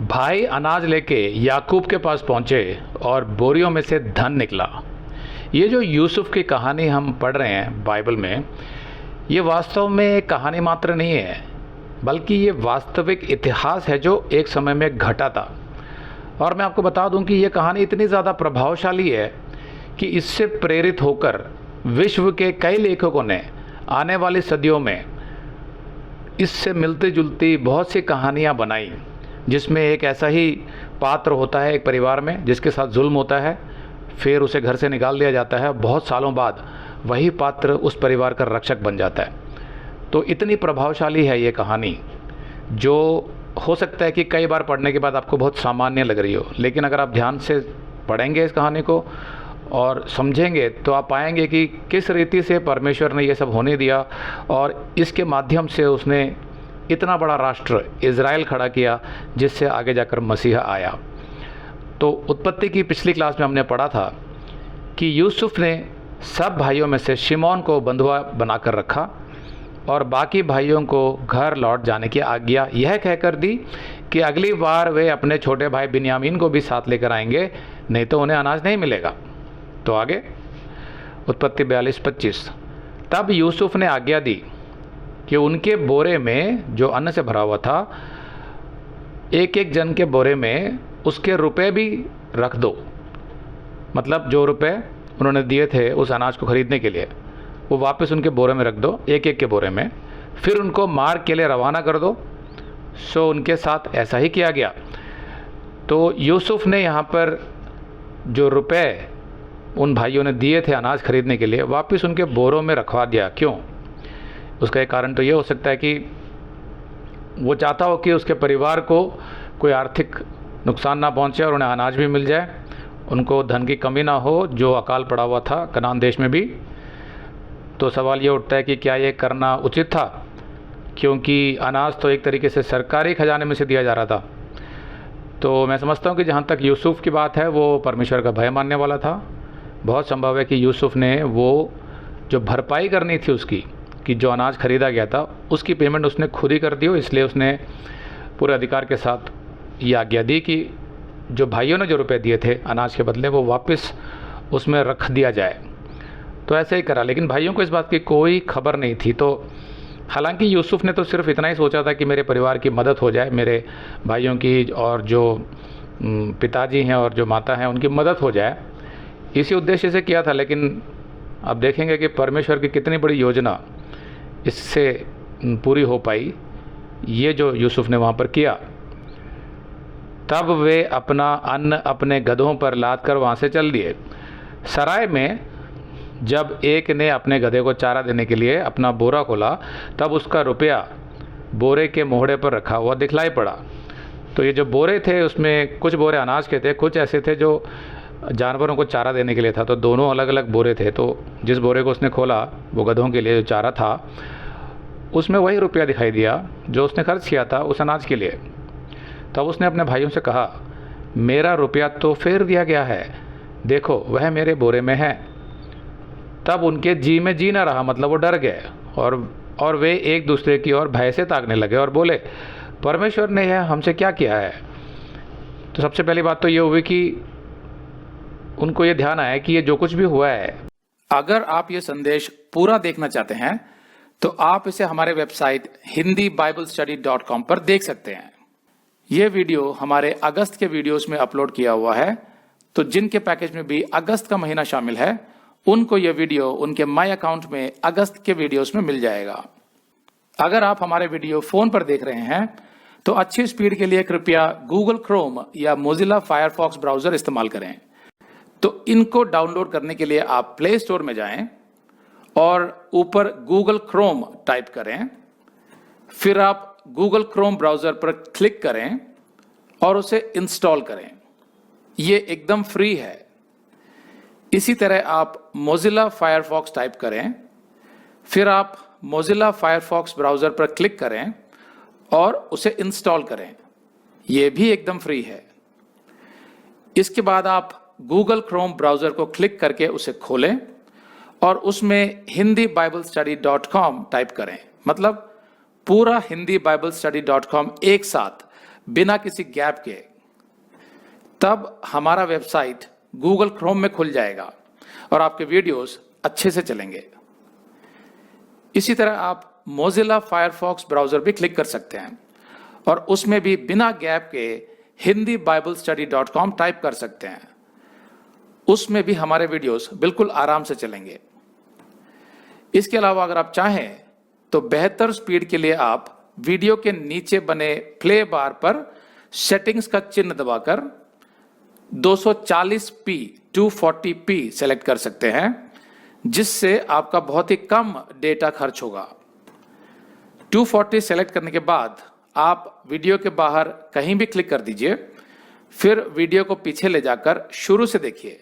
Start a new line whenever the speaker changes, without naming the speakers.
भाई अनाज लेके याकूब के पास पहुंचे और बोरियों में से धन निकला। ये जो यूसुफ की कहानी हम पढ़ रहे हैं बाइबल में, ये वास्तव में एक कहानी मात्र नहीं है, बल्कि ये वास्तविक इतिहास है जो एक समय में घटा था। और मैं आपको बता दूं कि ये कहानी इतनी ज़्यादा प्रभावशाली है कि इससे प्रेरित होकर विश्व के कई लेखकों ने आने वाली सदियों में इससे मिलती जुलती बहुत सी कहानियाँ बनाई, जिसमें एक ऐसा ही पात्र होता है एक परिवार में जिसके साथ जुल्म होता है, फिर उसे घर से निकाल दिया जाता है। बहुत सालों बाद वही पात्र उस परिवार का रक्षक बन जाता है। तो इतनी प्रभावशाली है ये कहानी, जो हो सकता है कि कई बार पढ़ने के बाद आपको बहुत सामान्य लग रही हो, लेकिन अगर आप ध्यान से पढ़ेंगे इस कहानी को और समझेंगे तो आप पाएंगे कि किस रीति से परमेश्वर ने ये सब होने दिया और इसके माध्यम से उसने इतना बड़ा राष्ट्र इज़राइल खड़ा किया, जिससे आगे जाकर मसीहा आया। तो उत्पत्ति की पिछली क्लास में हमने पढ़ा था कि यूसुफ ने सब भाइयों में से शिमोन को बंधुआ बनाकर रखा और बाकी भाइयों को घर लौट जाने की आज्ञा यह कहकर दी कि अगली बार वे अपने छोटे भाई बिन्यामीन को भी साथ लेकर आएंगे, नहीं तो उन्हें अनाज नहीं मिलेगा। तो आगे उत्पत्ति 42-25। तब यूसुफ ने आज्ञा दी कि उनके बोरे में जो अन्न से भरा हुआ था, एक एक जन के बोरे में उसके रुपए भी रख दो। मतलब जो रुपए उन्होंने दिए थे उस अनाज को खरीदने के लिए, वो वापस उनके बोरे में रख दो, एक एक के बोरे में। फिर उनको मार्ग के लिए रवाना कर दो। सो उनके साथ ऐसा ही किया गया। तो यूसुफ ने यहाँ पर जो रुपए उन भाइयों ने दिए थे अनाज खरीदने के लिए, वापस उनके बोरों में रखवा दिया। क्यों? उसका एक कारण तो ये हो सकता है कि वो चाहता हो कि उसके परिवार को कोई आर्थिक नुकसान ना पहुंचे और उन्हें अनाज भी मिल जाए, उनको धन की कमी ना हो, जो अकाल पड़ा हुआ था कनान देश में भी। तो सवाल ये उठता है कि क्या ये करना उचित था, क्योंकि अनाज तो एक तरीके से सरकारी खजाने में से दिया जा रहा था। तो मैं समझता हूँ कि जहाँ तक यूसुफ की बात है, वो परमेश्वर का भय मानने वाला था। बहुत संभव है कि यूसुफ ने वो जो भरपाई करनी थी उसकी, कि जो अनाज खरीदा गया था उसकी पेमेंट उसने खुद ही कर दी हो, इसलिए उसने पूरे अधिकार के साथ ये आज्ञा दी कि जो भाइयों ने जो रुपए दिए थे अनाज के बदले, वो वापस उसमें रख दिया जाए। तो ऐसे ही करा, लेकिन भाइयों को इस बात की कोई खबर नहीं थी। तो हालांकि यूसुफ ने तो सिर्फ इतना ही सोचा था कि मेरे परिवार की मदद हो जाए, मेरे भाइयों की और जो पिताजी हैं और जो माता हैं उनकी मदद हो जाए, इसी उद्देश्य से किया था। लेकिन अब देखेंगे कि परमेश्वर की कितनी बड़ी योजना इससे पूरी हो पाई, ये जो यूसुफ ने वहाँ पर किया। तब वे अपना अन्न अपने गधों पर लाद कर वहाँ से चल दिए। सराय में जब एक ने अपने गधे को चारा देने के लिए अपना बोरा खोला, तब उसका रुपया बोरे के मोहड़े पर रखा हुआ दिखलाई पड़ा। तो ये जो बोरे थे उसमें कुछ बोरे अनाज के थे, कुछ ऐसे थे जो जानवरों को चारा देने के लिए था। तो दोनों अलग अलग बोरे थे। तो जिस बोरे को उसने खोला, वो गधों के लिए जो चारा था, उसमें वही रुपया दिखाई दिया जो उसने खर्च किया था उस अनाज के लिए। तब उसने अपने भाइयों से कहा, मेरा रुपया तो फेर दिया गया है, देखो वह मेरे बोरे में है। तब उनके जी में जी ना रहा, मतलब वो डर गए और वे एक दूसरे की ओर भय से ताकने लगे और बोले, परमेश्वर ने यह हमसे क्या किया है? तो सबसे पहली बात तो ये हुई कि उनको ये ध्यान आया कि ये जो कुछ भी हुआ है।
अगर आप ये संदेश पूरा देखना चाहते हैं तो आप इसे हमारे वेबसाइट hindiBiblestudy.com पर देख सकते हैं। ये वीडियो हमारे अगस्त के वीडियोस में अपलोड किया हुआ है, तो जिनके पैकेज में भी अगस्त का महीना शामिल है, उनको ये वीडियो उनके माई अकाउंट में अगस्त के वीडियोस में मिल जाएगा। अगर आप हमारे वीडियो फोन पर देख रहे हैं तो अच्छी स्पीड के लिए कृपया गूगल क्रोम या मोजिला फायरफॉक्स ब्राउजर इस्तेमाल करें। तो इनको डाउनलोड करने के लिए आप प्ले स्टोर में जाएं और ऊपर गूगल क्रोम टाइप करें। फिर आप गूगल क्रोम ब्राउजर पर क्लिक करें और उसे इंस्टॉल करें। ये एकदम फ्री है। इसी तरह आप मोजिला फायरफॉक्स टाइप करें, फिर आप मोजिला फायरफॉक्स ब्राउजर पर क्लिक करें और उसे इंस्टॉल करें। यह भी एकदम फ्री है। इसके बाद आप गूगल क्रोम ब्राउजर को क्लिक करके उसे खोलें और उसमें hindiBiblestudy.com टाइप करें। मतलब पूरा hindiBiblestudy.com एक साथ बिना किसी गैप के, तब हमारा वेबसाइट गूगल क्रोम में खुल जाएगा और आपके वीडियोस अच्छे से चलेंगे। इसी तरह आप मोजिला फायरफॉक्स ब्राउजर भी क्लिक कर सकते हैं और उसमें भी बिना गैप के hindiBiblestudy.com टाइप कर सकते हैं। उसमें भी हमारे वीडियोस बिल्कुल आराम से चलेंगे। इसके अलावा अगर आप चाहें तो बेहतर स्पीड के लिए आप वीडियो के नीचे बने प्ले बार पर सेटिंग्स का चिन्ह दबाकर 240p 240p सेलेक्ट कर सकते हैं, जिससे आपका बहुत ही कम डेटा खर्च होगा। 240 सेलेक्ट करने के बाद आप वीडियो के बाहर कहीं भी क्लिक कर दीजिए, फिर वीडियो को पीछे ले जाकर शुरू से देखिए।